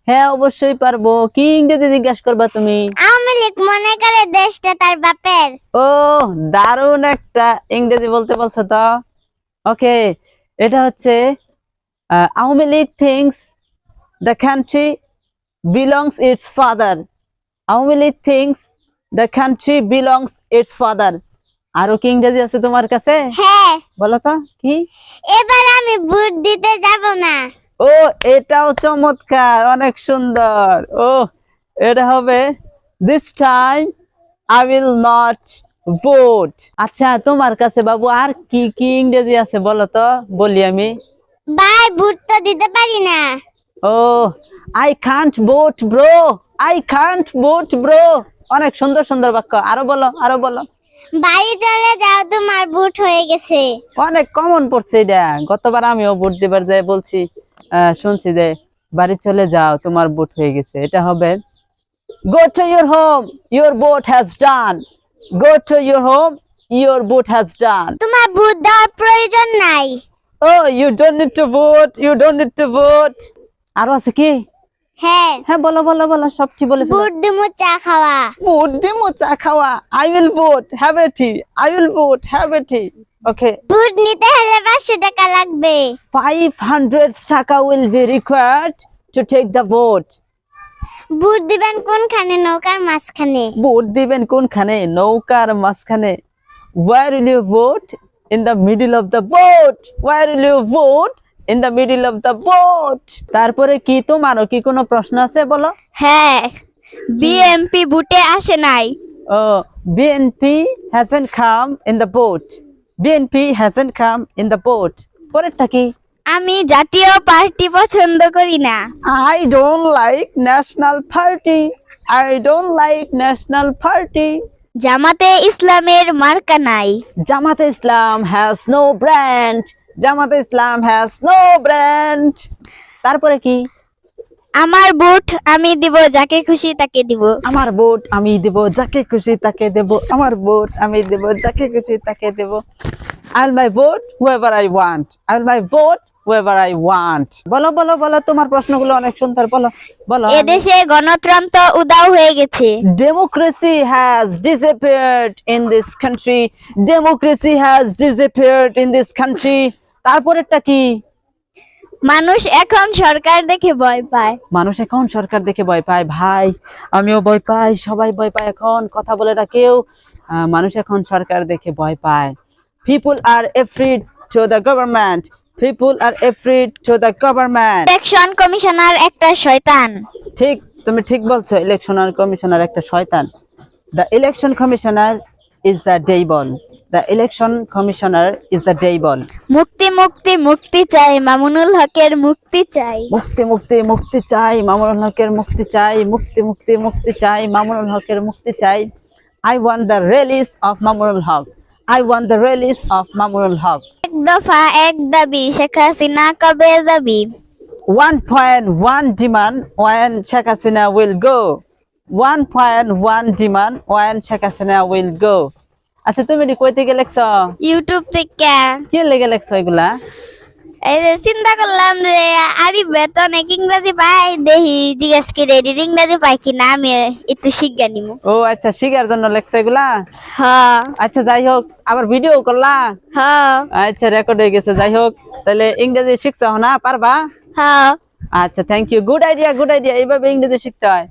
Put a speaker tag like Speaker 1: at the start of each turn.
Speaker 1: হ্যাঁ অবশ্যই পারবো। কি ইংরেজি জিজ্ঞাসা করবা তুমি?
Speaker 2: আওয়ামী লীগ মনে করে দেশটা তার বাপের।
Speaker 1: ও দারুণ একটা ইংরেজি বলতে বলছো তো। ওকে, এটা হচ্ছে Awami League things the country belongs it's father. Awami League things the country belongs it's father. আরো কি ইংরেজি আছে তোমার কাছে?
Speaker 2: হ্যাঁ,
Speaker 1: বলো তো কি?
Speaker 2: এবার আমি ভোট দিতে যাব না।
Speaker 1: ও এটাও চমৎকার, অনেক সুন্দর। ও এটা হবে this time I will not vote. আচ্ছা তোমার কাছে বাবু আর কি কি ইংরেজি আছে বলো তো, বলি আমি।
Speaker 2: ভাই ভোট তো দিতে পারি না।
Speaker 1: Oh I can't vote bro, I can't vote bro. অনেক সুন্দর সুন্দর বাক্য, আরো বলো আরো বলো।
Speaker 2: বাড়ি চলে যাও, তোমার ভোট হয়ে গেছে।
Speaker 1: অনেক কমন পড়ছে এটা, গতবার আমিও ভোট দিবার যাই বলছি, শুনছি যে বাড়ি চলে যাও তোমার ভোট হয়ে গেছে। এটা হবে go to your home, your vote has done. Go to your home, your vote has done.
Speaker 2: তোমার ভোট দেওয়ার প্রয়োজন নাই।
Speaker 1: Oh, you don't need to vote, you don't need to vote. আরো আছে কি?
Speaker 2: হ্যাঁ,
Speaker 1: হ্যাঁ বলো বলো বলো, সবটি বলে ফেলো।
Speaker 2: ভোট দিমু চা খাওয়া।
Speaker 1: ভোট দিমু চা খাওয়া। I will vote, have a tea. I will vote, have a tea. Okay.
Speaker 2: Vote নিতে হলে 500 টাকা লাগবে।
Speaker 1: 500 টাকা will be required to take the vote.
Speaker 2: Vote দিবেন কোনখানে? নৌকার মাঝখানে।
Speaker 1: ভোট দিবেন কোনখানে? নৌকার মাঝখানে। Where will you vote? In the middle of the boat. Where will you vote? In the middle of the boat. তারপরে কি, তোমারও কি কোনো প্রশ্ন আছে বলো?
Speaker 2: হ্যাঁ, বিএমপি ভোটে আসে নাই।
Speaker 1: BNP hasn't come in the boat. BNP hasn't come in the boat. পরেরটা কি?
Speaker 2: আমি জাতীয় পার্টি পছন্দ করি না।
Speaker 1: I don't like national party. I don't like national party.
Speaker 2: জামাতে ইসলামের মার্কা নাই।
Speaker 1: Jamaat Islam has no brand. Jamaat Islam has no brand. তারপরে কি?
Speaker 2: আমার ভোট আমি দিব, যাকে খুশি তাকে দিব।
Speaker 1: আমার ভোট আমি দেব, যাকে খুশি তাকে দেব। আমার ভোট আমি দেব, যাকে খুশি তাকে দেব। I'll my vote whoever I want. I'll my vote whoever I want. বলো বলো বলো, তোমার প্রশ্নগুলো অনেক সুন্দর, বলো বলো।
Speaker 2: এদেশে গণতন্ত্র উধাও হয়ে গেছে।
Speaker 1: Democracy has disappeared in this country. Democracy has disappeared in this country. তারপরেরটা কি?
Speaker 2: মানুষ এখন সরকার দেখে ভয় পায়।
Speaker 1: মানুষ এখন সরকার দেখে ভয় পায়। ভাই আমিও ভয় পাই, সবাই ভয় পায় এখন, কথা বলে না কেউ। মানুষ এখন সরকার দেখে ভয় পায়। People are afraid to the government. People are afraid to the government.
Speaker 2: Election commissioner একটা শয়তান।
Speaker 1: ঠিক, তুমি ঠিক বলছো, ইলেকশনাল কমিশনার একটা শয়তান। The election commissioner is the devil. The election commissioner is the devil.
Speaker 2: মুক্তি মুক্তি মুক্তি চাই, মামুনুল হকের মুক্তি চাই।
Speaker 1: মুক্তি মুক্তি মুক্তি চাই, মামুনুল হকের মুক্তি চাই। মুক্তি মুক্তি মুক্তি চাই, মামুনুল হকের মুক্তি চাই। I want the release of Mamunul Haq. I want the release of Mamunul Haq.
Speaker 2: এক দফা এক দাবি, শেখ হাসিনা কবে যাবি?
Speaker 1: 1.1 demand when Sheikh Hasina will go. 1.1 demand when Sheikh Hasina will go. আচ্ছা তুমি এটি কই থেকে লেখছো?
Speaker 2: ইউটিউব থেকে।
Speaker 1: কি লেগে লেখছো এগুলা?
Speaker 2: এই যে চিন্তা করলাম যে আরে বেতন এক ইংরেজি পাই, দেখি জিজ্ঞেস করে ইংরেজি পাই কিনা, আমি একটু শিখে নিব।
Speaker 1: ও আচ্ছা, শিখার জন্য লেখছো এগুলা?
Speaker 2: হ্যাঁ।
Speaker 1: আচ্ছা যাই হোক, আবার ভিডিও করলা?
Speaker 2: হ্যাঁ।
Speaker 1: আচ্ছা রেকর্ড হয়ে গেছে। যাই হোক, তাহলে ইংরেজি শিখছো না? পারবা?
Speaker 2: হ্যাঁ।
Speaker 1: আচ্ছা thank you, good idea good idea. এইভাবে ইংরেজি শিখতে হয়।